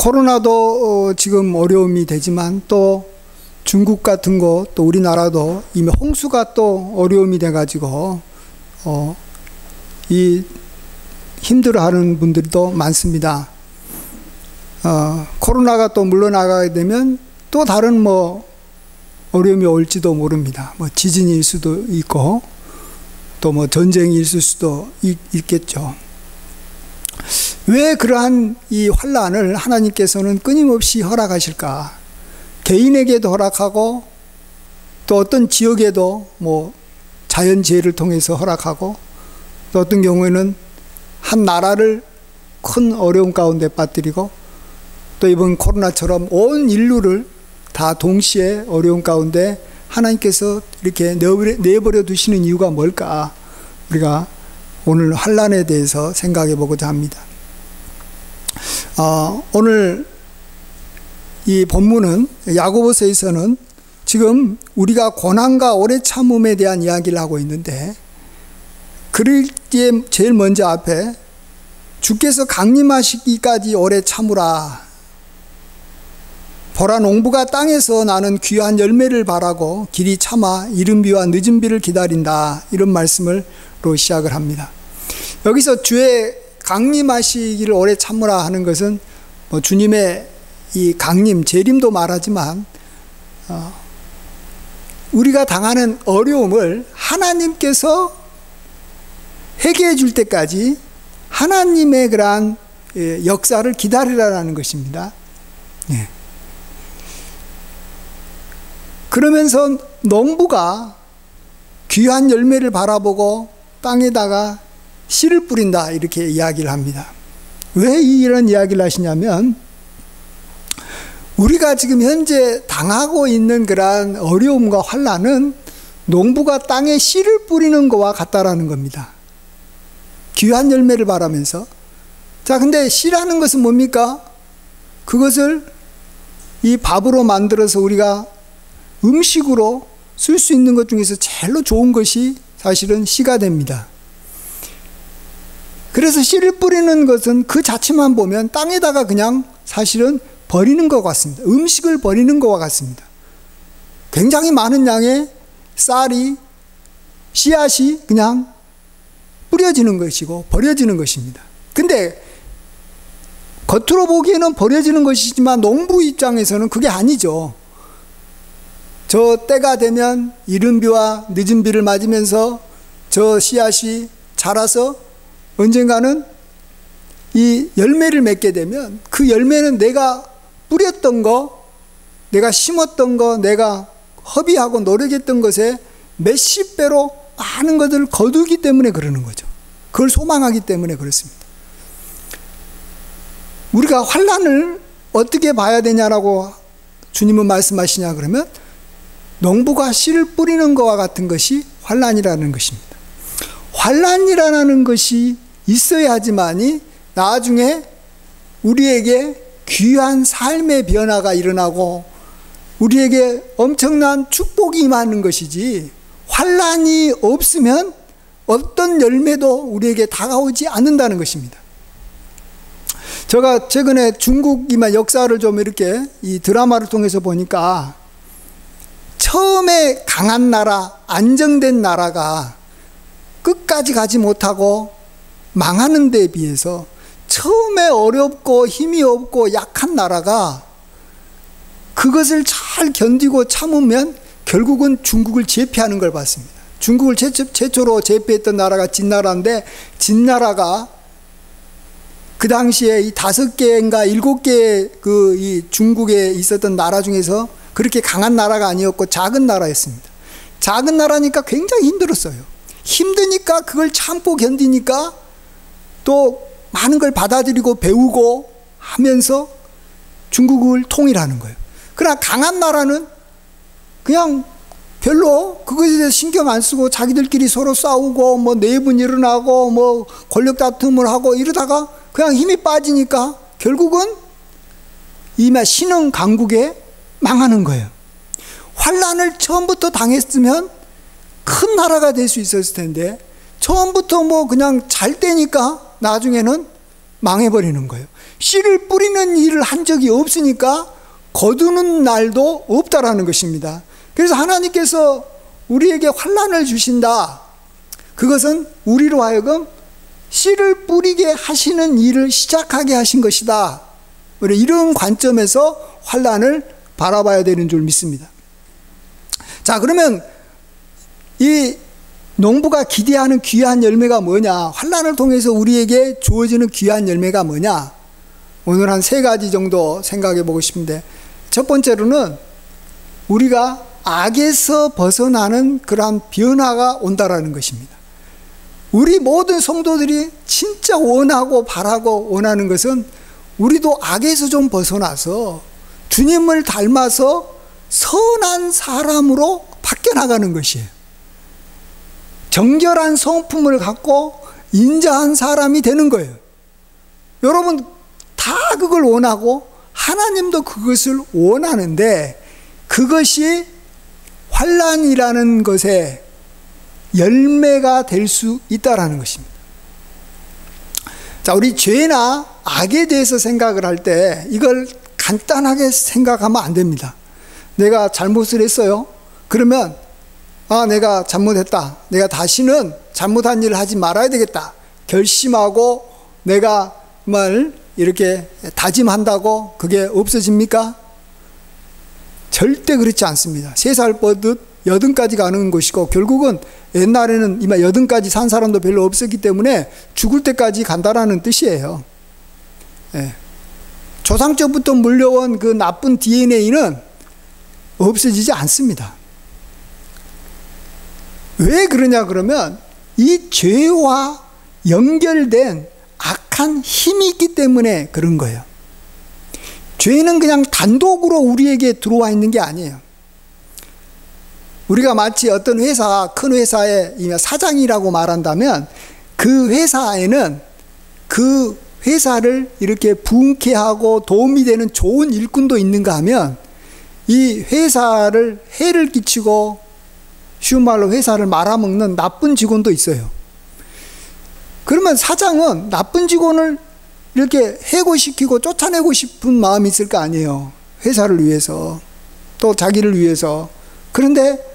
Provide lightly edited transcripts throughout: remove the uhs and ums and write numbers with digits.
코로나도 지금 어려움이 되지만 또 중국 같은 거 또 우리나라도 이미 홍수가 또 어려움이 돼가지고 이 힘들어하는 분들도 많습니다. 코로나가 또 물러나가게 되면 또 다른 뭐 어려움이 올지도 모릅니다. 뭐 지진일 수도 있고 또 뭐 전쟁이 있을 수도 있겠죠. 왜 그러한 이 환난을 하나님께서는 끊임없이 허락하실까? 개인에게도 허락하고 또 어떤 지역에도 뭐 자연재해를 통해서 허락하고 또 어떤 경우에는 한 나라를 큰 어려움 가운데 빠뜨리고 또 이번 코로나처럼 온 인류를 다 동시에 어려움 가운데 하나님께서 이렇게 내버려 두시는 이유가 뭘까? 우리가 오늘 환난에 대해서 생각해 보고자 합니다. 오늘 이 본문은 야고보서에서는 지금 우리가 고난과 오래 참음에 대한 이야기를 하고 있는데 그럴 때 제일 먼저 앞에 주께서 강림하시기까지 오래 참으라. 보라 농부가 땅에서 나는 귀한 열매를 바라고 길이 참아 이른 비와 늦은 비를 기다린다. 이런 말씀으로 시작을 합니다. 여기서 주의 강림하시기를 오래 참으라 하는 것은 뭐 주님의 이 강림, 재림도 말하지만 우리가 당하는 어려움을 하나님께서 해결해 줄 때까지 하나님의 그러한 역사를 기다리라는 것입니다. 예. 그러면서 농부가 귀한 열매를 바라보고 땅에다가 씨를 뿌린다 이렇게 이야기를 합니다. 왜 이런 이야기를 하시냐면 우리가 지금 현재 당하고 있는 그러한 어려움과 환난은 농부가 땅에 씨를 뿌리는 것과 같다라는 겁니다. 귀한 열매를 바라면서. 자, 근데 씨라는 것은 뭡니까? 그것을 이 밥으로 만들어서 우리가 음식으로 쓸 수 있는 것 중에서 제일로 좋은 것이 사실은 씨가 됩니다. 그래서 씨를 뿌리는 것은 그 자체만 보면 땅에다가 그냥 사실은 버리는 것 같습니다. 음식을 버리는 것과 같습니다. 굉장히 많은 양의 쌀이, 씨앗이 그냥 뿌려지는 것이고 버려지는 것입니다. 근데 겉으로 보기에는 버려지는 것이지만 농부 입장에서는 그게 아니죠. 저 때가 되면 이른 비와 늦은 비를 맞으면서 저 씨앗이 자라서 언젠가는 이 열매를 맺게 되면 그 열매는 내가 뿌렸던 거, 내가 심었던 거, 내가 허비하고 노력했던 것에 몇십 배로 많은 것을 거두기 때문에 그러는 거죠. 그걸 소망하기 때문에 그렇습니다. 우리가 환난을 어떻게 봐야 되냐라고 주님은 말씀하시냐 그러면 농부가 씨를 뿌리는 것과 같은 것이 환난이라는 것입니다. 환난이라는 것이 있어야지만이 나중에 우리에게 귀한 삶의 변화가 일어나고 우리에게 엄청난 축복이 임하는 것이지 환난이 없으면 어떤 열매도 우리에게 다가오지 않는다는 것입니다. 제가 최근에 중국의 역사를 좀 이렇게 이 드라마를 통해서 보니까 처음에 강한 나라, 안정된 나라가 끝까지 가지 못하고 망하는 데에 비해서 처음에 어렵고 힘이 없고 약한 나라가 그것을 잘 견디고 참으면 결국은 중국을 제패하는 걸 봤습니다. 중국을 최초로 제패했던 나라가 진나라인데 진나라가 그 당시에 이 5개인가 7개의 그 이 중국에 있었던 나라 중에서 그렇게 강한 나라가 아니었고 작은 나라였습니다. 작은 나라니까 굉장히 힘들었어요. 힘드니까 그걸 참고 견디니까 또 많은 걸 받아들이고 배우고 하면서 중국을 통일하는 거예요. 그러나 강한 나라는 그냥 별로 그것에 대해서 신경 안 쓰고 자기들끼리 서로 싸우고 뭐 내분 일어나고 뭐 권력 다툼을 하고 이러다가 그냥 힘이 빠지니까 결국은 이마 신흥 강국에 망하는 거예요. 환란을 처음부터 당했으면 큰 나라가 될 수 있었을 텐데 처음부터 뭐 그냥 잘 되니까 나중에는 망해버리는 거예요. 씨를 뿌리는 일을 한 적이 없으니까 거두는 날도 없다라는 것입니다. 그래서 하나님께서 우리에게 환난을 주신다. 그것은 우리로 하여금 씨를 뿌리게 하시는 일을 시작하게 하신 것이다. 이런 관점에서 환난을 바라봐야 되는 줄 믿습니다. 자, 그러면 이 농부가 기대하는 귀한 열매가 뭐냐? 환난을 통해서 우리에게 주어지는 귀한 열매가 뭐냐? 오늘 한 3가지 정도 생각해 보고 싶은데, 첫 번째로는 우리가 악에서 벗어나는 그러한 변화가 온다라는 것입니다. 우리 모든 성도들이 진짜 원하고 바라고 원하는 것은 우리도 악에서 좀 벗어나서 주님을 닮아서 선한 사람으로 바뀌어 나가는 것이에요. 정결한 성품을 갖고 인자한 사람이 되는 거예요. 여러분 다 그걸 원하고 하나님도 그것을 원하는데, 그것이 환난이라는 것의 열매가 될 수 있다라는 것입니다. 자, 우리 죄나 악에 대해서 생각을 할 때 이걸 간단하게 생각하면 안 됩니다. 내가 잘못을 했어요. 그러면 내가 잘못했다. 내가 다시는 잘못한 일을 하지 말아야 되겠다. 결심하고 내가 정말 이렇게 다짐한다고 그게 없어집니까? 절대 그렇지 않습니다. 3살 뻗듯 80까지 가는 것이고, 결국은 옛날에는 이마 80까지 산 사람도 별로 없었기 때문에 죽을 때까지 간다라는 뜻이에요. 예. 조상적부터 물려온 그 나쁜 DNA는 없어지지 않습니다. 왜 그러냐 그러면 이 죄와 연결된 악한 힘이 있기 때문에 그런 거예요. 죄는 그냥 단독으로 우리에게 들어와 있는 게 아니에요. 우리가 마치 어떤 회사, 큰 회사의 사장이라고 말한다면, 그 회사에는 그 회사를 이렇게 부흥케 하고 도움이 되는 좋은 일꾼도 있는가 하면, 이 회사를 해를 끼치고 쉬운 말로 회사를 말아먹는 나쁜 직원도 있어요. 그러면 사장은 나쁜 직원을 이렇게 해고시키고 쫓아내고 싶은 마음이 있을 거 아니에요. 회사를 위해서, 또 자기를 위해서. 그런데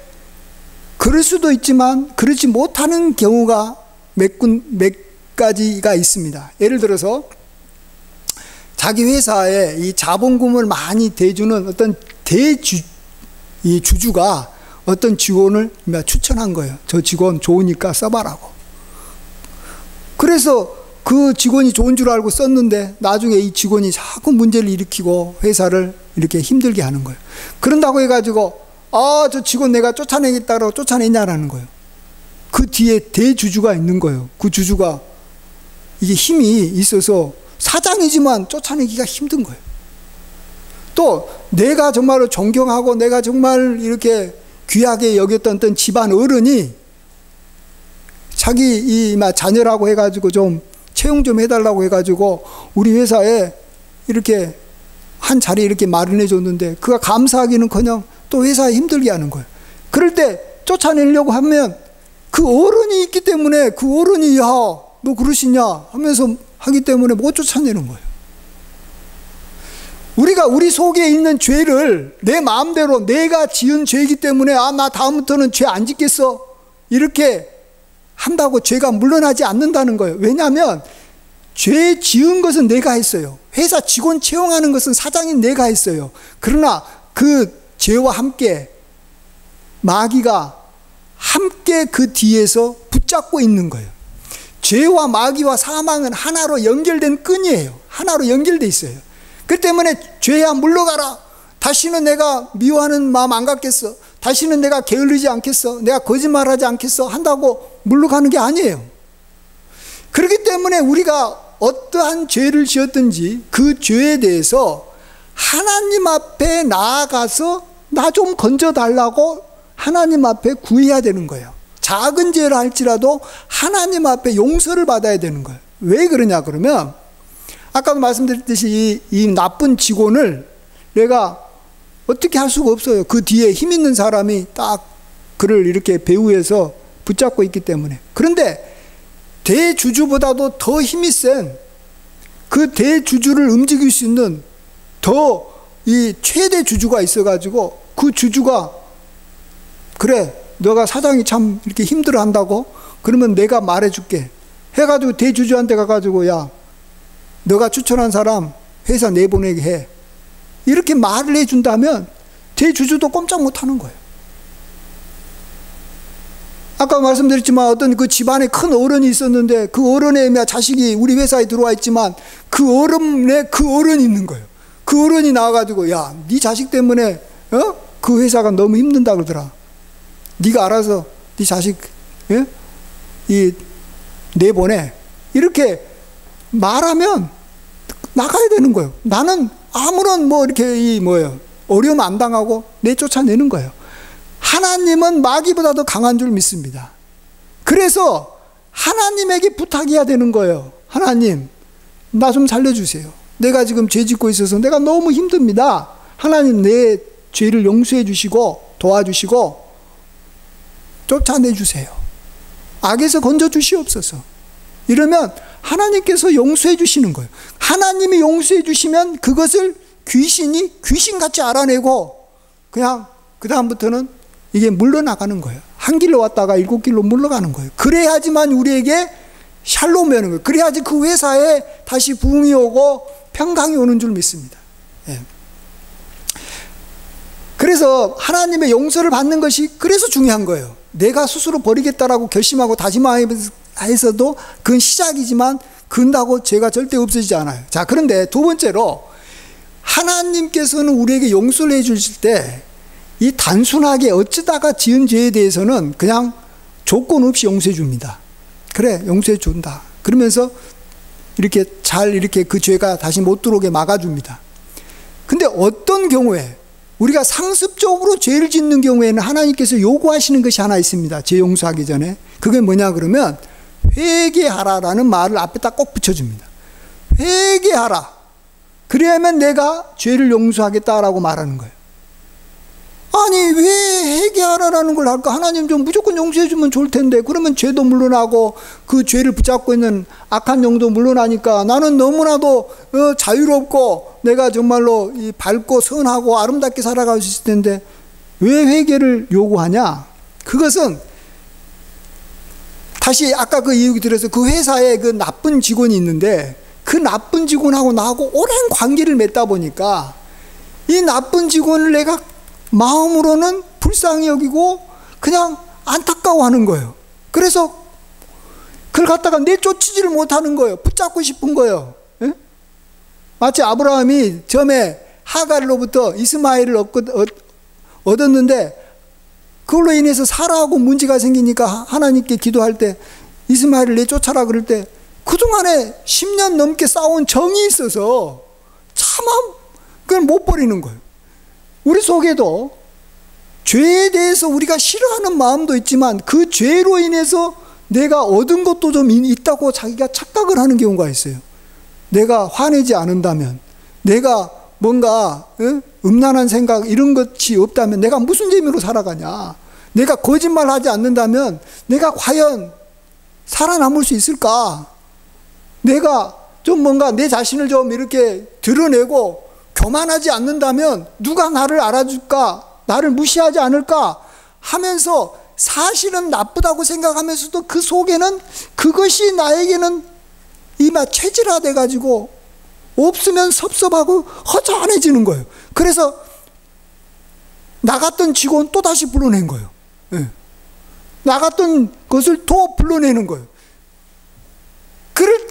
그럴 수도 있지만 그렇지 못하는 경우가 몇 가지가 있습니다. 예를 들어서 자기 회사에 이 자본금을 많이 대주는 어떤 이 주주가 어떤 직원을 추천한 거예요. 저 직원 좋으니까 써봐라고. 그래서 그 직원이 좋은 줄 알고 썼는데 나중에 이 직원이 자꾸 문제를 일으키고 회사를 이렇게 힘들게 하는 거예요. 그런다고 해가지고 저 직원 내가 쫓아내겠다고 쫓아내냐라는 거예요. 그 뒤에 대주주가 있는 거예요. 그 주주가 이게 힘이 있어서 사장이지만 쫓아내기가 힘든 거예요. 또 내가 정말로 존경하고 내가 정말 이렇게 귀하게 여겼던 어떤 집안 어른이 자기 이 자녀라고 해가지고 좀 채용 좀 해달라고 해가지고 우리 회사에 이렇게 한 자리 이렇게 마련해 줬는데 그가 감사하기는커녕 또 회사에 힘들게 하는 거예요. 그럴 때 쫓아내려고 하면 그 어른이 있기 때문에 그 어른이 야, 너 그러시냐 하면서 하기 때문에 못 쫓아내는 거예요. 우리가 우리 속에 있는 죄를 내 마음대로 내가 지은 죄이기 때문에 나 다음부터는 죄 안 짓겠어 이렇게 한다고 죄가 물러나지 않는다는 거예요. 왜냐하면 죄 지은 것은 내가 했어요. 회사 직원 채용하는 것은 사장인 내가 했어요. 그러나 그 죄와 함께 마귀가 함께 그 뒤에서 붙잡고 있는 거예요. 죄와 마귀와 사망은 하나로 연결된 끈이에요. 하나로 연결돼 있어요. 그 때문에 죄야 물러가라. 다시는 내가 미워하는 마음 안 갖겠어. 다시는 내가 게을르지 않겠어. 내가 거짓말하지 않겠어. 한다고 물러가는 게 아니에요. 그렇기 때문에 우리가 어떠한 죄를 지었든지 그 죄에 대해서 하나님 앞에 나아가서 나 좀 건져달라고 하나님 앞에 구해야 되는 거예요. 작은 죄를 할지라도 하나님 앞에 용서를 받아야 되는 거예요. 왜 그러냐 그러면 아까도 말씀드렸듯이 이 나쁜 직원을 내가 어떻게 할 수가 없어요. 그 뒤에 힘 있는 사람이 딱 그를 이렇게 배후에서 붙잡고 있기 때문에. 그런데 대주주보다도 더 힘이 센 그 대주주를 움직일 수 있는 더 이 최대 주주가 있어가지고 그 주주가 그래 너가 사장이 참 이렇게 힘들어 한다고 그러면 내가 말해줄게 해가지고 대주주한테 가가지고 야 너가 추천한 사람 회사 내보내게 해 이렇게 말을 해준다면 대주주도 꼼짝 못하는 거예요. 아까 말씀드렸지만 어떤 그 집안에 큰 어른이 있었는데 그 어른의 자식이 우리 회사에 들어와 있지만 그 어른에 그 어른이 있는 거예요. 그 어른이 나와가지고 야, 네 자식 때문에 그 회사가 너무 힘든다 그러더라. 네가 알아서 네 자식 이 내보내 이렇게 말하면 나가야 되는 거예요. 나는 아무런 뭐 이렇게 이 뭐예요 어려움 안 당하고 내쫓아내는 거예요. 하나님은 마귀보다 더 강한 줄 믿습니다. 그래서 하나님에게 부탁해야 되는 거예요. 하나님, 나 좀 살려주세요. 내가 지금 죄 짓고 있어서 내가 너무 힘듭니다. 하나님 내 죄를 용서해 주시고 도와주시고 쫓아내 주세요. 악에서 건져 주시옵소서. 이러면 하나님께서 용서해 주시는 거예요. 하나님이 용서해 주시면 그것을 귀신이 귀신같이 알아내고 그냥 그 다음부터는 이게 물러나가는 거예요. 한 길로 왔다가 7길로 물러가는 거예요. 그래야지만 우리에게 샬롬이 오는 거예요. 그래야지 그 회사에 다시 부흥이 오고 평강이 오는 줄 믿습니다. 예. 그래서 하나님의 용서를 받는 것이 그래서 중요한 거예요. 내가 스스로 버리겠다라고 결심하고 다짐해서도 그건 시작이지만 그런다고 죄가 절대 없어지지 않아요. 자, 그런데 두 번째로 하나님께서는 우리에게 용서를 해 주실 때 이 단순하게 어쩌다가 지은 죄에 대해서는 그냥 조건 없이 용서해 줍니다. 그래, 용서해 준다. 그러면서 이렇게 잘 이렇게 그 죄가 다시 못 들어오게 막아줍니다. 근데 어떤 경우에 우리가 상습적으로 죄를 짓는 경우에는 하나님께서 요구하시는 것이 하나 있습니다. 죄 용서하기 전에. 그게 뭐냐 그러면 회개하라라는 말을 앞에다 꼭 붙여줍니다. 회개하라. 그래야만 내가 죄를 용서하겠다라고 말하는 거예요. 아니 왜 회개하라라는 걸 할까? 하나님 좀 무조건 용서해 주면 좋을 텐데 그러면 죄도 물러나고 그 죄를 붙잡고 있는 악한 영도 물러나니까 나는 너무나도 자유롭고 내가 정말로 이 밝고 선하고 아름답게 살아갈 수 있을 텐데 왜 회개를 요구하냐? 그것은 다시 아까 그 이유 들어서 그 회사에 그 나쁜 직원이 있는데 그 나쁜 직원하고 나하고 오랜 관계를 맺다 보니까 이 나쁜 직원을 내가 마음으로는 불쌍히 여기고 그냥 안타까워하는 거예요. 그래서 그걸 갖다가 내쫓지를 못하는 거예요. 붙잡고 싶은 거예요. 예? 마치 아브라함이 처음에 하갈로부터 이스마엘을 얻었는데 그걸로 인해서 사라하고 문제가 생기니까 하나님께 기도할 때 이스마엘을 내쫓아라 그럴 때 그동안에 10년 넘게 싸운 정이 있어서 차마 그걸 못 버리는 거예요. 우리 속에도 죄에 대해서 우리가 싫어하는 마음도 있지만 그 죄로 인해서 내가 얻은 것도 좀 있다고 자기가 착각을 하는 경우가 있어요. 내가 화내지 않는다면, 내가 뭔가 음란한 생각 이런 것이 없다면 내가 무슨 재미로 살아가냐? 내가 거짓말하지 않는다면 내가 과연 살아남을 수 있을까? 내가 좀 뭔가 내 자신을 좀 이렇게 드러내고 교만하지 않는다면 누가 나를 알아줄까? 나를 무시하지 않을까? 하면서 사실은 나쁘다고 생각하면서도 그 속에는 그것이 나에게는 이마 체질화돼 가지고 없으면 섭섭하고 허전해지는 거예요. 그래서 나갔던 직원 또 다시 불러낸 거예요. 네. 나갔던 것을 또 불러내는 거예요.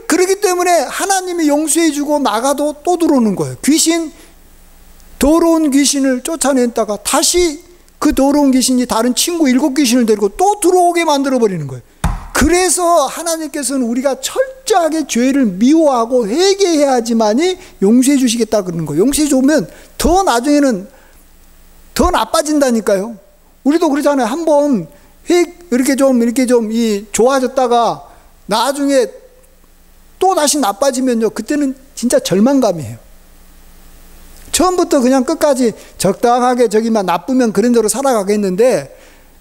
그러기 때문에 하나님이 용서해주고 나가도 또 들어오는 거예요. 더러운 귀신을 쫓아냈다가 다시 그 더러운 귀신이 다른 친구 7귀신을 데리고 또 들어오게 만들어버리는 거예요. 그래서 하나님께서는 우리가 철저하게 죄를 미워하고 회개해야지만이 용서해 주시겠다 그러는 거예요. 용서해 주면 더 나중에는 더 나빠진다니까요. 우리도 그러잖아요. 한번 이렇게 좀 좋아졌다가 나중에 또 다시 나빠지면요. 그때는 진짜 절망감이에요. 처음부터 그냥 끝까지 적당하게 저기만 나쁘면 그런 대로 살아가겠는데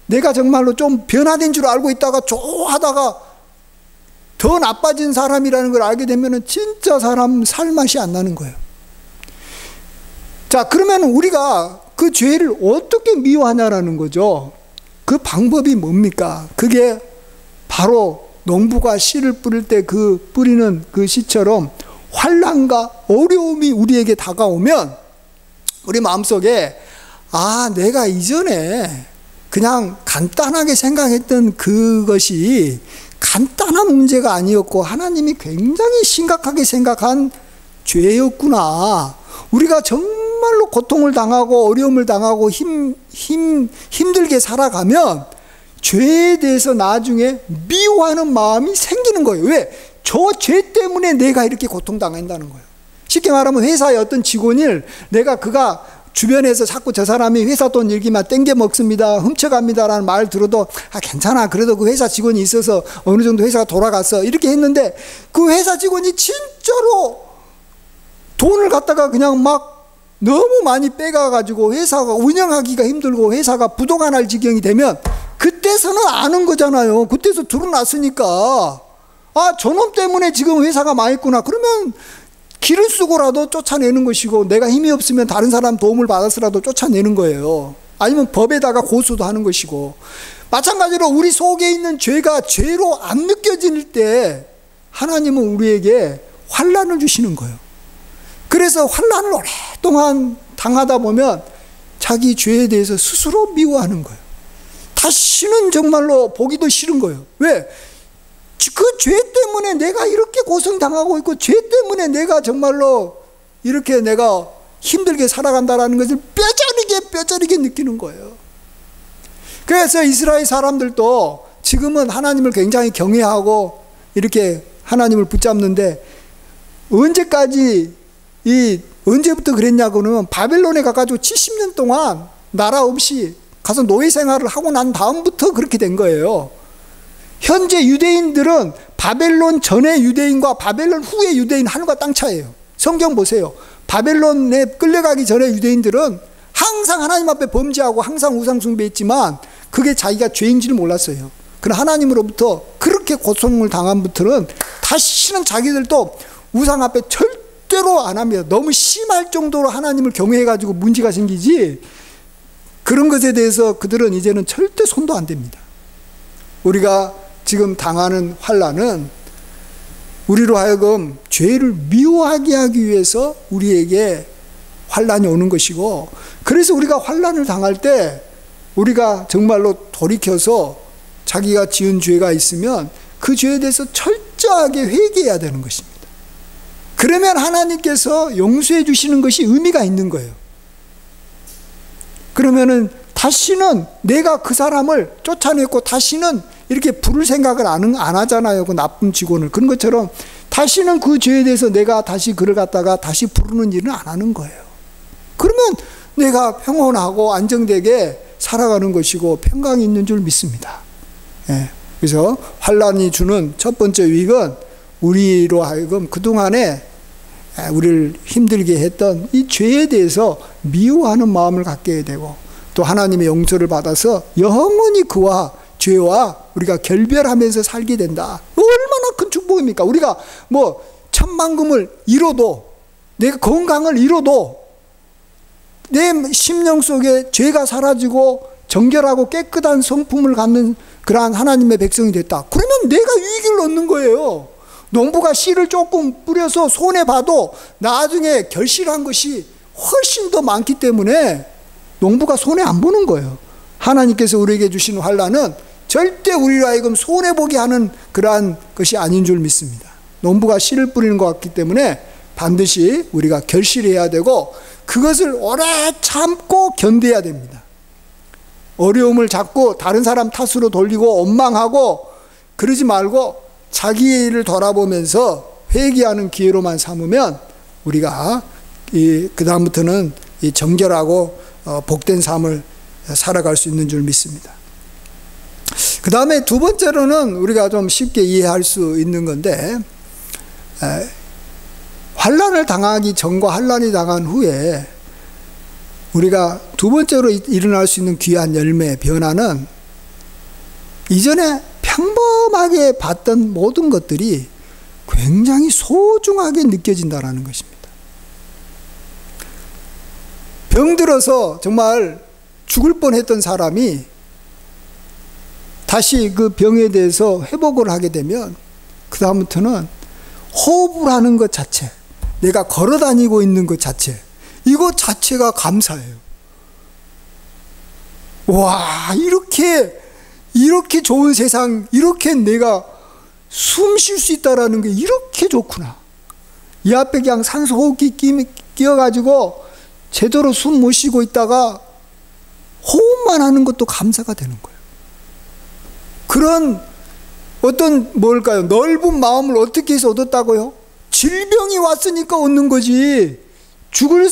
내가 정말로 좀 변화된 줄 알고 있다가 좋아하다가 더 나빠진 사람이라는 걸 알게 되면 진짜 사람 살 맛이 안 나는 거예요. 자, 그러면 우리가 그 죄를 어떻게 미워하냐라는 거죠. 그 방법이 뭡니까? 그게 바로 농부가 씨를 뿌릴 때 그 뿌리는 그 씨처럼 환난과 어려움이 우리에게 다가오면 우리 마음속에 내가 이전에 그냥 간단하게 생각했던 그것이 간단한 문제가 아니었고 하나님이 굉장히 심각하게 생각한 죄였구나. 우리가 정말로 고통을 당하고 어려움을 당하고 힘들게 살아가면 죄에 대해서 나중에 미워하는 마음이 생기는 거예요. 왜? 저 죄 때문에 내가 이렇게 고통당한다는 거예요. 쉽게 말하면 회사의 어떤 직원을 그가 주변에서 자꾸 저 사람이 회사 돈 일기만 땡겨 먹습니다, 훔쳐갑니다라는 말 들어도 괜찮아, 그래도 그 회사 직원이 있어서 어느 정도 회사가 돌아갔어, 이렇게 했는데 그 회사 직원이 진짜로 돈을 갖다가 그냥 막 너무 많이 빼가가지고 회사가 운영하기가 힘들고 회사가 부도가 날 지경이 되면 그때서는 아는 거잖아요. 그때서 드러났으니까 저놈 때문에 지금 회사가 망했구나. 그러면 길을 쓰고라도 쫓아내는 것이고, 내가 힘이 없으면 다른 사람 도움을 받아서라도 쫓아내는 거예요. 아니면 법에다가 고소도 하는 것이고, 마찬가지로 우리 속에 있는 죄가 죄로 안 느껴질 때 하나님은 우리에게 환난을 주시는 거예요. 그래서 환난을 오랫동안 당하다 보면 자기 죄에 대해서 스스로 미워하는 거예요. 다시는 정말로 보기도 싫은 거예요. 왜? 그 죄 때문에 내가 이렇게 고생당하고 있고, 죄 때문에 내가 정말로 이렇게 내가 힘들게 살아간다는 것을 뼈저리게 느끼는 거예요. 그래서 이스라엘 사람들도 지금은 하나님을 굉장히 경외하고 이렇게 하나님을 붙잡는데, 언제부터 그랬냐고 하면 바벨론에 가가지고 70년 동안 나라 없이 가서 노예 생활을 하고 난 다음부터 그렇게 된 거예요. 현재 유대인들은 바벨론 전의 유대인과 바벨론 후의 유대인 하늘과 땅 차이예요. 성경 보세요. 바벨론에 끌려가기 전에 유대인들은 항상 하나님 앞에 범죄하고 항상 우상 숭배했지만 그게 자기가 죄인지를 몰랐어요. 그러나 하나님으로부터 그렇게 고통을 당한부터는 다시는 자기들도 우상 앞에 절대로 안 합니다. 너무 심할 정도로 하나님을 경외해가지고 문제가 생기지, 그런 것에 대해서 그들은 이제는 절대 손도 안 댑니다. 우리가 지금 당하는 환난은 우리로 하여금 죄를 미워하게 하기 위해서 우리에게 환난이 오는 것이고, 그래서 우리가 환난을 당할 때 우리가 정말로 돌이켜서 자기가 지은 죄가 있으면 그 죄에 대해서 철저하게 회개해야 되는 것입니다. 그러면 하나님께서 용서해 주시는 것이 의미가 있는 거예요. 그러면은 다시는 내가 그 사람을 쫓아냈고 다시는 이렇게 부를 생각을 안 하잖아요. 그 나쁜 직원을. 그런 것처럼 다시는 그 죄에 대해서 내가 다시 그를 갖다가 다시 부르는 일은 안 하는 거예요. 그러면 내가 평온하고 안정되게 살아가는 것이고 평강이 있는 줄 믿습니다. 그래서 환난이 주는 첫 번째 유익은 우리로 하여금 그동안에 우리를 힘들게 했던 이 죄에 대해서 미워하는 마음을 갖게 되고, 또 하나님의 용서를 받아서 영원히 그와 죄와 우리가 결별하면서 살게 된다. 얼마나 큰 축복입니까? 우리가 뭐 천만금을 잃어도, 내가 건강을 잃어도 내 심령 속에 죄가 사라지고 정결하고 깨끗한 성품을 갖는 그러한 하나님의 백성이 됐다. 그러면 내가 유익을 얻는 거예요. 농부가 씨를 조금 뿌려서 손해봐도 나중에 결실한 것이 훨씬 더 많기 때문에 농부가 손해 안 보는 거예요. 하나님께서 우리에게 주신 환난은 절대 우리로 하여금 손해보게 하는 그러한 것이 아닌 줄 믿습니다. 농부가 씨를 뿌리는 것 같기 때문에 반드시 우리가 결실해야 되고 그것을 오래 참고 견뎌야 됩니다. 어려움을 자꾸 다른 사람 탓으로 돌리고 원망하고 그러지 말고 자기 일을 돌아보면서 회개하는 기회로만 삼으면 우리가 그 다음부터는 이 정결하고 복된 삶을 살아갈 수 있는 줄 믿습니다. 그 다음에 두 번째로는 우리가 좀 쉽게 이해할 수 있는 건데, 환난을 당하기 전과 환난이 당한 후에 우리가 두 번째로 일어날 수 있는 귀한 열매, 변화는 이전에 평범하게 봤던 모든 것들이 굉장히 소중하게 느껴진다는 것입니다. 병들어서 정말 죽을 뻔했던 사람이 다시 그 병에 대해서 회복을 하게 되면 그 다음부터는 호흡을 하는 것 자체, 내가 걸어 다니고 있는 것 자체, 이것 자체가 감사해요. 와, 이렇게 좋은 세상, 이렇게 내가 숨 쉴 수 있다라는 게 이렇게 좋구나. 이 앞에 그냥 산소 호흡기 끼어가지고 제대로 숨 못 쉬고 있다가 호흡만 하는 것도 감사가 되는 거예요. 그런 어떤 뭘까요? 넓은 마음을 어떻게 해서 얻었다고요? 질병이 왔으니까 얻는 거지. 죽을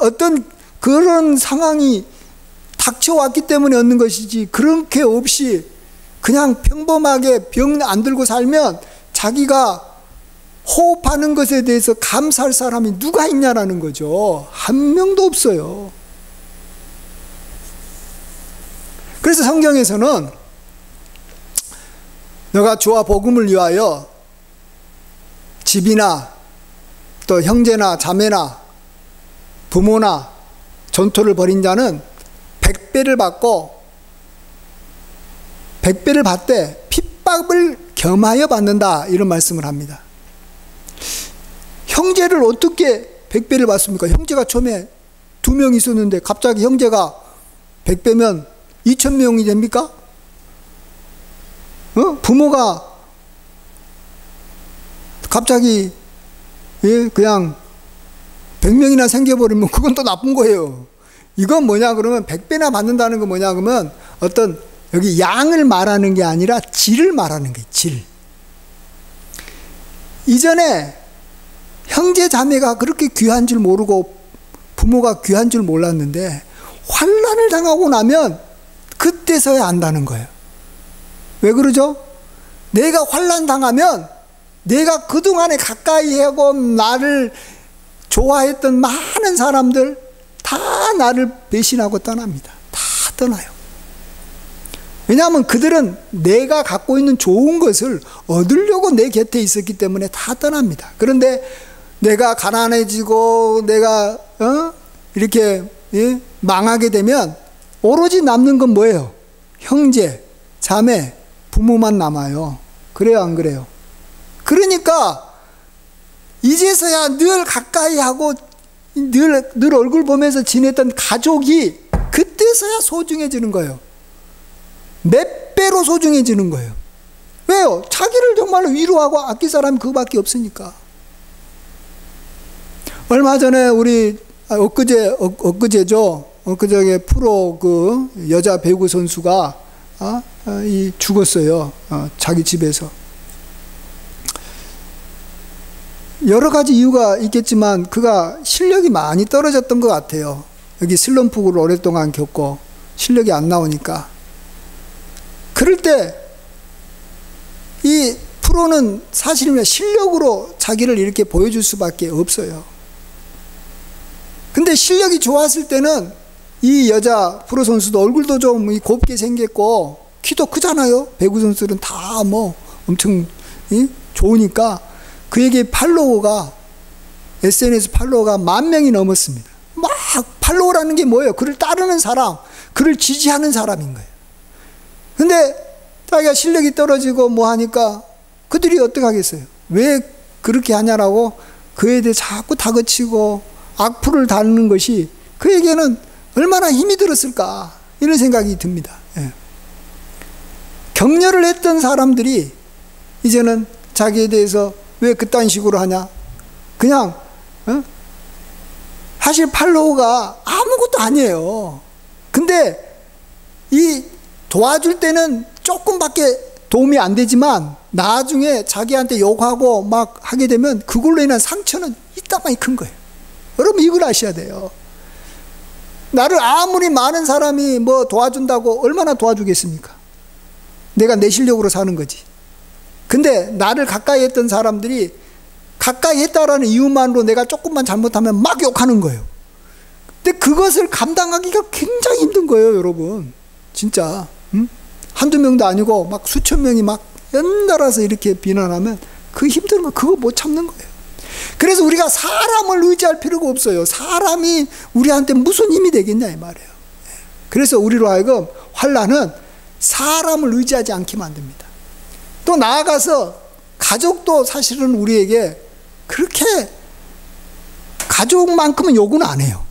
어떤 그런 상황이 닥쳐왔기 때문에 얻는 것이지, 그렇게 없이 그냥 평범하게 병 안 들고 살면 자기가 호흡하는 것에 대해서 감사할 사람이 누가 있냐라는 거죠. 한 명도 없어요. 그래서 성경에서는 너가 주와 복음을 위하여 집이나 또 형제나 자매나 부모나 전토를 벌인 자는 100배를 받고 100배를 받되 핍박을 겸하여 받는다, 이런 말씀을 합니다. 형제를 어떻게 100배를 받습니까? 형제가 처음에 2명 있었는데 갑자기 형제가 100배면 2000명이 됩니까? 부모가 갑자기 그냥 100명이나 생겨버리면 그건 또 나쁜 거예요. 이건 뭐냐 그러면 100배나 받는다는 건 뭐냐 그러면 어떤 여기 양을 말하는 게 아니라 질을 말하는 거예요. 질. 이전에 형제 자매가 그렇게 귀한 줄 모르고 부모가 귀한 줄 몰랐는데 환난을 당하고 나면 그때서야 안다는 거예요. 왜 그러죠? 내가 환난 당하면 내가 그동안에 가까이 하고 나를 좋아했던 많은 사람들 다 나를 배신하고 떠납니다. 다 떠나요. 왜냐하면 그들은 내가 갖고 있는 좋은 것을 얻으려고 내 곁에 있었기 때문에 다 떠납니다. 그런데 내가 가난해지고 내가 이렇게 망하게 되면 오로지 남는 건 뭐예요? 형제, 자매, 부모만 남아요. 그래요, 안 그래요? 그러니까 이제서야 늘 가까이 하고 늘 얼굴 보면서 지냈던 가족이 그때서야 소중해지는 거예요. 몇 배로 소중해지는 거예요. 왜요? 자기를 정말로 위로하고 아낄 사람이 그거밖에 없으니까. 얼마 전에 우리 엊그제죠. 엊그제 프로 그 여자 배구 선수가 죽었어요. 자기 집에서. 여러 가지 이유가 있겠지만 그가 실력이 많이 떨어졌던 것 같아요. 여기 슬럼프를 오랫동안 겪고 실력이 안 나오니까. 그럴 때 이 프로는 사실은 실력으로 자기를 이렇게 보여줄 수밖에 없어요. 근데 실력이 좋았을 때는 이 여자 프로 선수도 얼굴도 좀 곱게 생겼고 키도 크잖아요. 배구 선수들은 다 뭐 엄청 좋으니까 그에게 팔로워가 SNS 팔로워가 10,000명이 넘었습니다. 막 팔로워라는 게 뭐예요? 그를 따르는 사람, 그를 지지하는 사람인 거예요. 근데 자기가 실력이 떨어지고 뭐 하니까 그들이 어떻게 하겠어요? 왜 그렇게 하냐라고 그에 대해 자꾸 다그치고 악플을 달는 것이 그에게는 얼마나 힘이 들었을까, 이런 생각이 듭니다. 격려를 했던 사람들이 이제는 자기에 대해서 왜 그딴 식으로 하냐? 그냥 사실 팔로워가 아무것도 아니에요. 근데 이 도와줄 때는 조금밖에 도움이 안 되지만 나중에 자기한테 욕하고 막 하게 되면 그걸로 인한 상처는 이따만이 큰 거예요. 여러분 이걸 아셔야 돼요. 나를 아무리 많은 사람이 뭐 도와준다고 얼마나 도와주겠습니까? 내가 내 실력으로 사는 거지. 근데 나를 가까이 했던 사람들이 가까이 했다라는 이유만으로 내가 조금만 잘못하면 막 욕하는 거예요. 근데 그것을 감당하기가 굉장히 힘든 거예요, 여러분. 진짜. 한두 명도 아니고 막 수천 명이 막 연달아서 이렇게 비난하면 그 힘든 거 그거 못 참는 거예요. 그래서 우리가 사람을 의지할 필요가 없어요. 사람이 우리한테 무슨 힘이 되겠냐 이 말이에요. 그래서 우리로 하여금 환난은 사람을 의지하지 않게 만듭니다. 또 나아가서 가족도 사실은 우리에게 그렇게 가족만큼은 요구는 안 해요.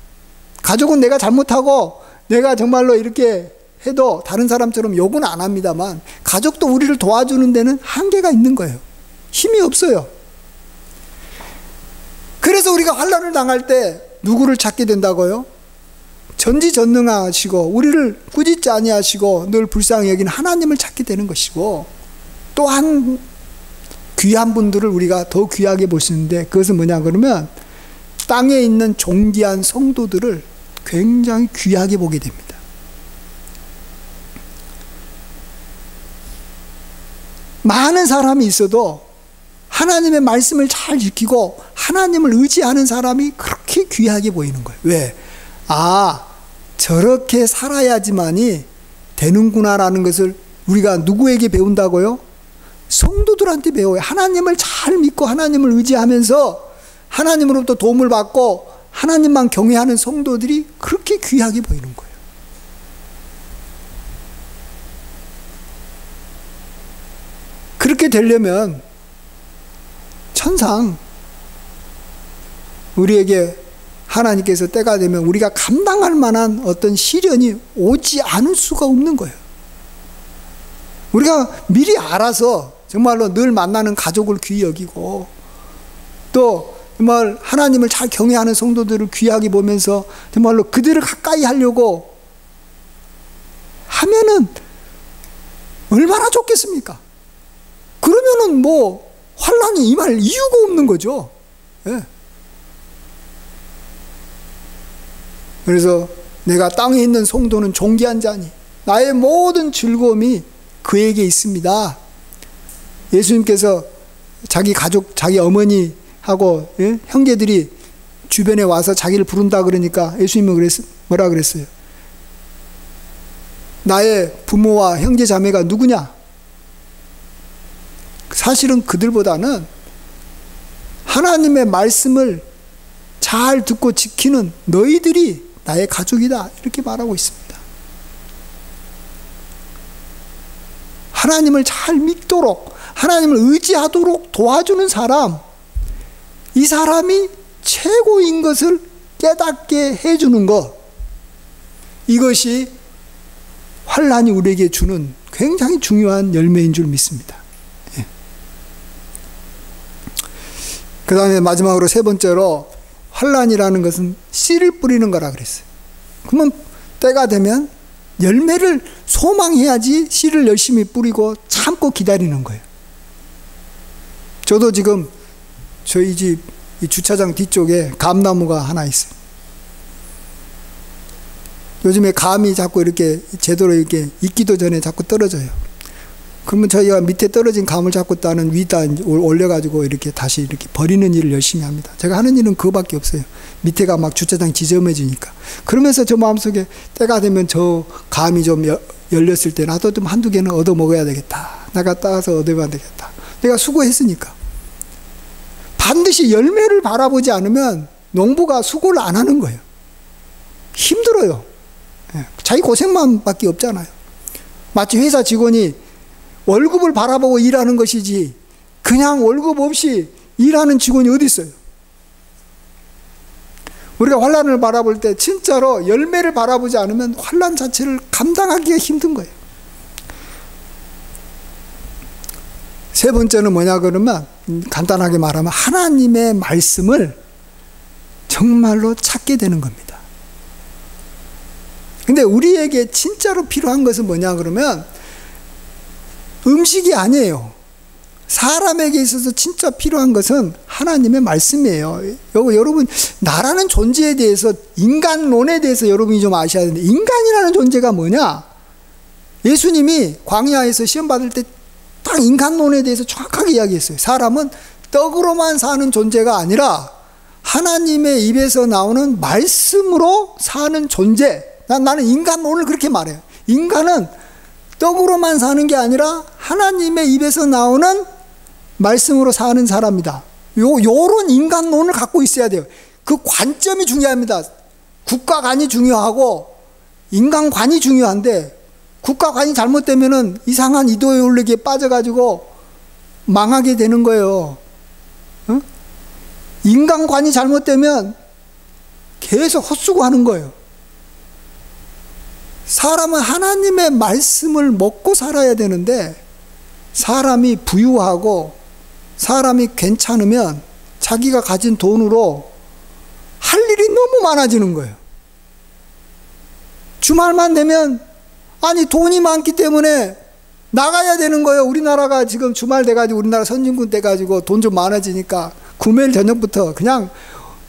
가족은 내가 잘못하고 내가 정말로 이렇게 해도 다른 사람처럼 요구는 안 합니다만 가족도 우리를 도와주는 데는 한계가 있는 거예요. 힘이 없어요. 그래서 우리가 환난을 당할 때 누구를 찾게 된다고요? 전지전능하시고 우리를 꾸짖지 아니하시고 늘 불쌍히 여기는 하나님을 찾게 되는 것이고, 또한 귀한 분들을 우리가 더 귀하게 보시는데 그것은 뭐냐 그러면 땅에 있는 존귀한 성도들을 굉장히 귀하게 보게 됩니다. 많은 사람이 있어도 하나님의 말씀을 잘 지키고 하나님을 의지하는 사람이 그렇게 귀하게 보이는 거예요. 왜? 아, 저렇게 살아야지만이 되는구나라는 것을 우리가 누구에게 배운다고요? 성도들한테 배워요. 하나님을 잘 믿고 하나님을 의지하면서 하나님으로부터 도움을 받고 하나님만 경외하는 성도들이 그렇게 귀하게 보이는 거예요. 그렇게 되려면 천상 우리에게 하나님께서 때가 되면 우리가 감당할 만한 어떤 시련이 오지 않을 수가 없는 거예요. 우리가 미리 알아서 정말로 늘 만나는 가족을 귀히 여기고 또 정말 하나님을 잘 경외하는 성도들을 귀하게 보면서 정말로 그들을 가까이 하려고 하면은 얼마나 좋겠습니까? 그러면은 뭐 환난이 임할 이유가 없는 거죠. 예. 그래서 내가 땅에 있는 성도는 존귀한 자니 나의 모든 즐거움이 그에게 있습니다. 예수님께서 자기 가족, 자기 어머니하고 예? 형제들이 주변에 와서 자기를 부른다 그러니까 예수님은 뭐라 그랬어요? 나의 부모와 형제 자매가 누구냐? 사실은 그들보다는 하나님의 말씀을 잘 듣고 지키는 너희들이 나의 가족이다 이렇게 말하고 있습니다. 하나님을 잘 믿도록 하나님을 의지하도록 도와주는 사람, 이 사람이 최고인 것을 깨닫게 해주는 것, 이것이 환난이 우리에게 주는 굉장히 중요한 열매인 줄 믿습니다. 예. 그 다음에 마지막으로 세 번째로 환난이라는 것은 씨를 뿌리는 거라 그랬어요. 그러면 때가 되면 열매를 소망해야지 씨를 열심히 뿌리고 참고 기다리는 거예요. 저도 지금 저희 집 이 주차장 뒤쪽에 감나무가 하나 있어요. 요즘에 감이 자꾸 이렇게 제대로 이렇게 익기도 전에 자꾸 떨어져요. 그러면 저희가 밑에 떨어진 감을 자꾸 따는 위에다 올려가지고 이렇게 다시 이렇게 버리는 일을 열심히 합니다. 제가 하는 일은 그거밖에 없어요. 밑에가 막 주차장이 지저분해지니까. 그러면서 저 마음속에 때가 되면 저 감이 좀 열렸을 때 나도 좀 한두 개는 얻어 먹어야 되겠다. 내가 따서 얻어야 되겠다. 내가 수고했으니까. 반드시 열매를 바라보지 않으면 농부가 수고를 안 하는 거예요. 힘들어요. 자기 고생만 밖에 없잖아요. 마치 회사 직원이 월급을 바라보고 일하는 것이지 그냥 월급 없이 일하는 직원이 어디 있어요? 우리가 환난을 바라볼 때 진짜로 열매를 바라보지 않으면 환난 자체를 감당하기가 힘든 거예요. 세 번째는 뭐냐 그러면 간단하게 말하면 하나님의 말씀을 정말로 찾게 되는 겁니다. 근데 우리에게 진짜로 필요한 것은 뭐냐 그러면 음식이 아니에요. 사람에게 있어서 진짜 필요한 것은 하나님의 말씀이에요. 여러분 나라는 존재에 대해서 인간론에 대해서 여러분이 좀 아셔야 되는데 인간이라는 존재가 뭐냐? 예수님이 광야에서 시험 받을 때 딱 인간론에 대해서 정확하게 이야기했어요. 사람은 떡으로만 사는 존재가 아니라 하나님의 입에서 나오는 말씀으로 사는 존재. 나는 인간론을 그렇게 말해요. 인간은 떡으로만 사는 게 아니라 하나님의 입에서 나오는 말씀으로 사는 사람이다. 요런 인간론을 갖고 있어야 돼요. 그 관점이 중요합니다. 국가관이 중요하고 인간관이 중요한데, 국가관이 잘못되면은 이상한 이데올로기에 빠져가지고 망하게 되는 거예요. 응? 인간관이 잘못되면 계속 헛수고하는 거예요. 사람은 하나님의 말씀을 먹고 살아야 되는데, 사람이 부유하고 사람이 괜찮으면 자기가 가진 돈으로 할 일이 너무 많아지는 거예요. 주말만 되면, 아니 돈이 많기 때문에 나가야 되는 거예요. 우리나라가 지금 주말 돼가지고, 우리나라 선진국 돼가지고 돈 좀 많아지니까 금요일 저녁부터 그냥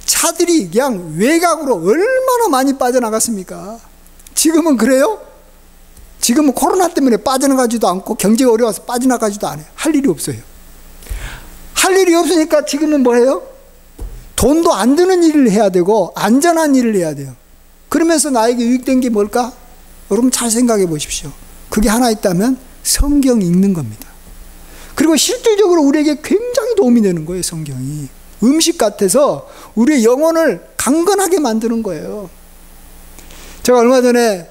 차들이 그냥 외곽으로 얼마나 많이 빠져나갔습니까? 지금은 그래요? 지금은 코로나 때문에 빠져나가지도 않고 경제가 어려워서 빠져나가지도 않아요. 할 일이 없어요. 할 일이 없으니까 지금은 뭐예요? 돈도 안 드는 일을 해야 되고 안전한 일을 해야 돼요. 그러면서 나에게 유익된 게 뭘까? 여러분 잘 생각해 보십시오. 그게 하나 있다면 성경 읽는 겁니다. 그리고 실질적으로 우리에게 굉장히 도움이 되는 거예요. 성경이 음식 같아서 우리의 영혼을 강건하게 만드는 거예요. 제가 얼마 전에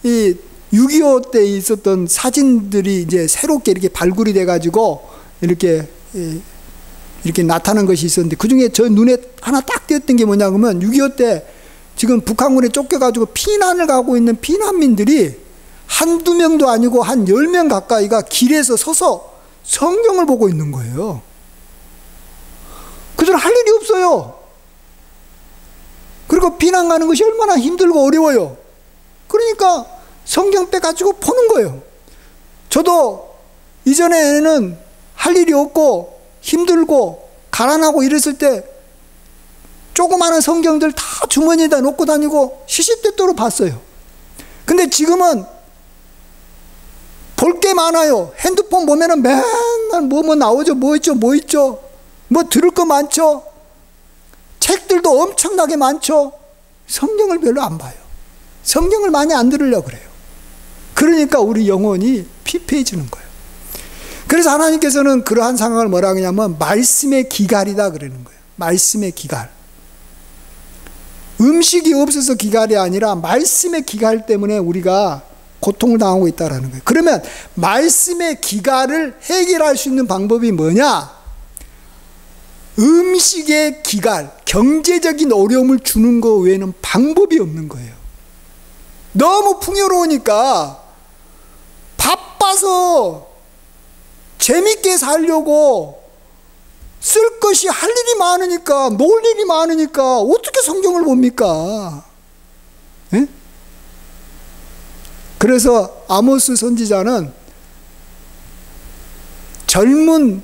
이 6.25 때 있었던 사진들이 이제 새롭게 이렇게 발굴이 돼가지고 이렇게 나타난 것이 있었는데, 그 중에 저 눈에 하나 딱 띄었던 게 뭐냐면, 6.25 때 지금 북한군에 쫓겨가지고 피난을 가고 있는 피난민들이 한두 명도 아니고 한 10명 가까이가 길에서 서서 성경을 보고 있는 거예요. 그들은 할 일이 없어요. 그리고 피난 가는 것이 얼마나 힘들고 어려워요. 그러니까 성경 빼가지고 보는 거예요. 저도 이전에는 할 일이 없고 힘들고 가난하고 이랬을 때 조그마한 성경들 다 주머니에다 놓고 다니고 시시때때로 봤어요. 근데 지금은 볼 게 많아요. 핸드폰 보면은 맨날 뭐 나오죠. 뭐 있죠. 뭐 들을 거 많죠. 책들도 엄청나게 많죠. 성경을 별로 안 봐요. 성경을 많이 안 들으려고 그래요. 그러니까 우리 영혼이 피폐해지는 거예요. 그래서 하나님께서는 그러한 상황을 뭐라 하냐면 말씀의 기갈이다 그러는 거예요. 말씀의 기갈. 음식이 없어서 기갈이 아니라 말씀의 기갈 때문에 우리가 고통을 당하고 있다는 거예요. 그러면 말씀의 기갈을 해결할 수 있는 방법이 뭐냐? 음식의 기갈, 경제적인 어려움을 주는 것 외에는 방법이 없는 거예요. 너무 풍요로우니까 바빠서 재밌게 살려고 쓸 것이 할 일이 많으니까, 놀 일이 많으니까 어떻게 성경을 봅니까? 예? 그래서 아모스 선지자는 젊은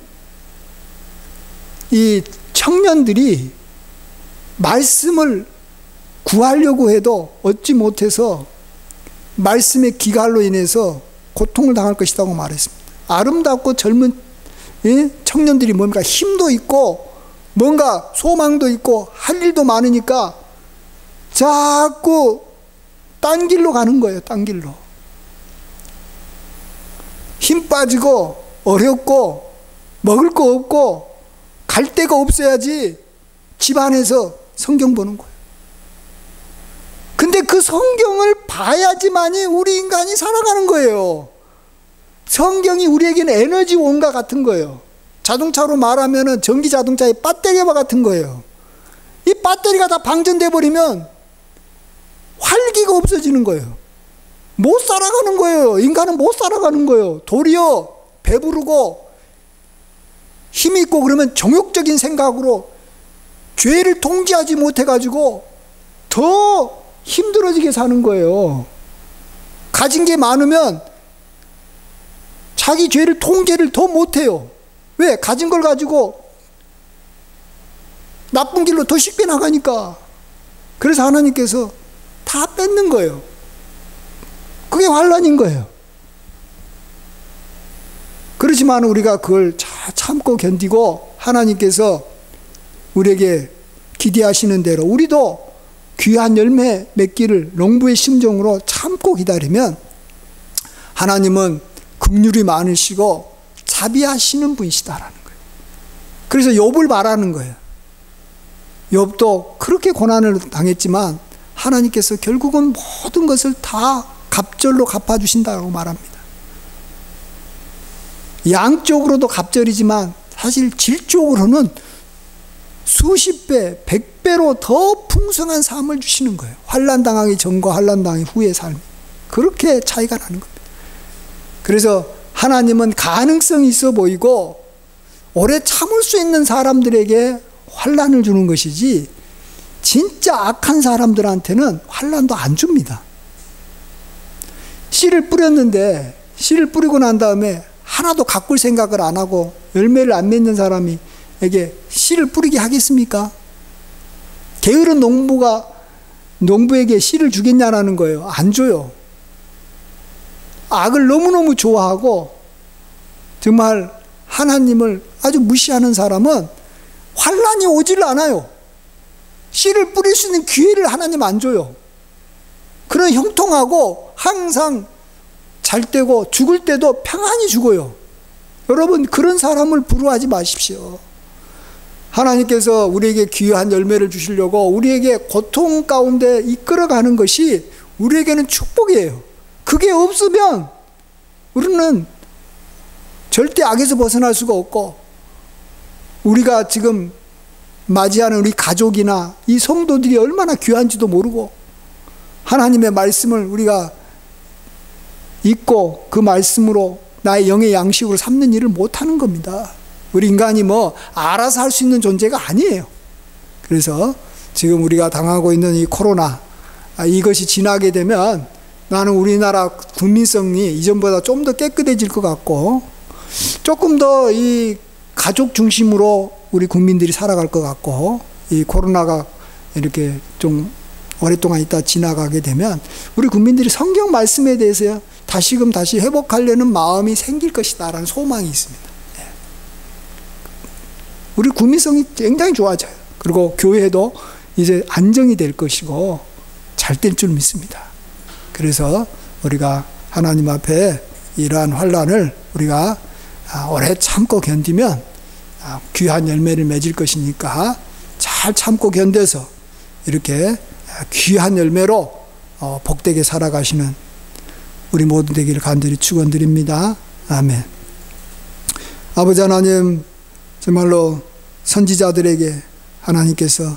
이 청년들이 말씀을 구하려고 해도 얻지 못해서 말씀의 기갈로 인해서 고통을 당할 것이라고 말했습니다. 아름답고 젊은 청년들이 뭡니까? 힘도 있고 뭔가 소망도 있고 할 일도 많으니까 자꾸 딴 길로 가는 거예요. 딴 길로. 힘 빠지고 어렵고 먹을 거 없고 갈 데가 없어야지 집안에서 성경 보는 거예요. 근데 그 성경을 봐야지만이 우리 인간이 살아가는 거예요. 성경이 우리에게는 에너지원과 같은 거예요. 자동차로 말하면 전기 자동차의 배터리와 같은 거예요. 이 배터리가 다 방전돼 버리면 활기가 없어지는 거예요. 못 살아가는 거예요. 인간은 못 살아가는 거예요. 도리어 배부르고 힘이 있고 그러면 정욕적인 생각으로 죄를 통제하지 못해가지고 더 힘들어지게 사는 거예요. 가진 게 많으면 자기 죄를 통제를 더 못해요. 왜? 가진 걸 가지고 나쁜 길로 더 쉽게 나가니까. 그래서 하나님께서 다 뺏는 거예요. 그게 환난인 거예요. 그렇지만 우리가 그걸 잘 참고 견디고 하나님께서 우리에게 기대하시는 대로 우리도 귀한 열매 맺기를 농부의 심정으로 참고 기다리면 하나님은 긍휼이 많으시고 자비하시는 분이시다라는 거예요. 그래서 욥을 말하는 거예요. 욥도 그렇게 고난을 당했지만 하나님께서 결국은 모든 것을 다 갑절로 갚아주신다고 말합니다. 양쪽으로도 갑절이지만 사실 질적으로는 수십 배, 100배로 더 풍성한 삶을 주시는 거예요. 환난 당하기 전과 환난 당하기 후의 삶. 그렇게 차이가 나는 겁니다. 그래서 하나님은 가능성이 있어 보이고 오래 참을 수 있는 사람들에게 환난을 주는 것이지 진짜 악한 사람들한테는 환난도 안 줍니다. 씨를 뿌렸는데 씨를 뿌리고 난 다음에 하나도 가꿀 생각을 안 하고 열매를 안 맺는 사람에게 씨를 뿌리게 하겠습니까? 게으른 농부에게 씨를 주겠냐라는 거예요. 안 줘요. 악을 너무너무 좋아하고 정말 하나님을 아주 무시하는 사람은 환난이 오질 않아요. 씨를 뿌릴 수 있는 기회를 하나님 안 줘요. 그런 형통하고 항상 잘 때고 죽을 때도 평안히 죽어요. 여러분 그런 사람을 부러워하지 마십시오. 하나님께서 우리에게 귀한 열매를 주시려고 우리에게 고통 가운데 이끌어가는 것이 우리에게는 축복이에요. 그게 없으면 우리는 절대 악에서 벗어날 수가 없고 우리가 지금 맞이하는 우리 가족이나 이 성도들이 얼마나 귀한지도 모르고 하나님의 말씀을 우리가 읽고 그 말씀으로 나의 영의 양식으로 삼는 일을 못하는 겁니다. 우리 인간이 뭐 알아서 할 수 있는 존재가 아니에요. 그래서 지금 우리가 당하고 있는 이 코로나 이것이 지나게 되면 나는 우리나라 국민성이 이전보다 좀 더 깨끗해질 것 같고 조금 더 이 가족 중심으로 우리 국민들이 살아갈 것 같고 이 코로나가 이렇게 좀 오랫동안 있다 지나가게 되면 우리 국민들이 성경 말씀에 대해서 다시 회복하려는 마음이 생길 것이다 라는 소망이 있습니다. 우리 국민성이 굉장히 좋아져요. 그리고 교회도 이제 안정이 될 것이고 잘 될 줄 믿습니다. 그래서 우리가 하나님 앞에 이러한 환난을 우리가 오래 참고 견디면 귀한 열매를 맺을 것이니까 잘 참고 견뎌서 이렇게 귀한 열매로 복되게 살아가시는 우리 모두 되기를 간절히 축원드립니다. 아멘. 아버지 하나님, 정말로 선지자들에게 하나님께서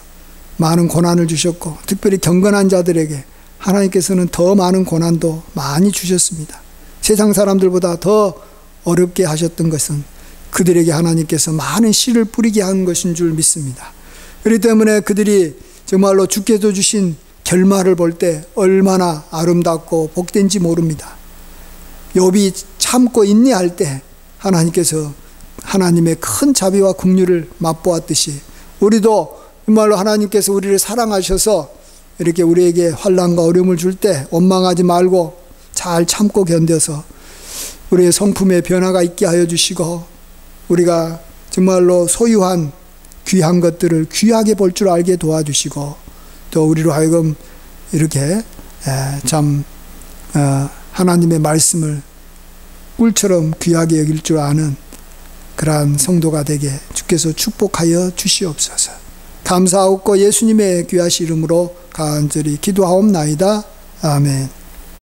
많은 고난을 주셨고 특별히 경건한 자들에게 하나님께서는 더 많은 고난도 많이 주셨습니다. 세상 사람들보다 더 어렵게 하셨던 것은 그들에게 하나님께서 많은 씨를 뿌리게 한 것인 줄 믿습니다. 그렇기 때문에 그들이 정말로 주께서 주신 결말을 볼 때 얼마나 아름답고 복된지 모릅니다. 욥이 참고 인내할 때 하나님께서 하나님의 큰 자비와 긍휼을 맛보았듯이 우리도 정말로 하나님께서 우리를 사랑하셔서 이렇게 우리에게 환난과 어려움을 줄 때 원망하지 말고 잘 참고 견뎌서 우리의 성품에 변화가 있게 하여 주시고 우리가 정말로 소유한 귀한 것들을 귀하게 볼 줄 알게 도와주시고 또 우리로 하여금 이렇게 하나님의 말씀을 꿀처럼 귀하게 여길 줄 아는 그러한 성도가 되게 주께서 축복하여 주시옵소서. 감사하옵고 예수님의 귀하신 이름으로 간절히 기도하옵나이다. 아멘.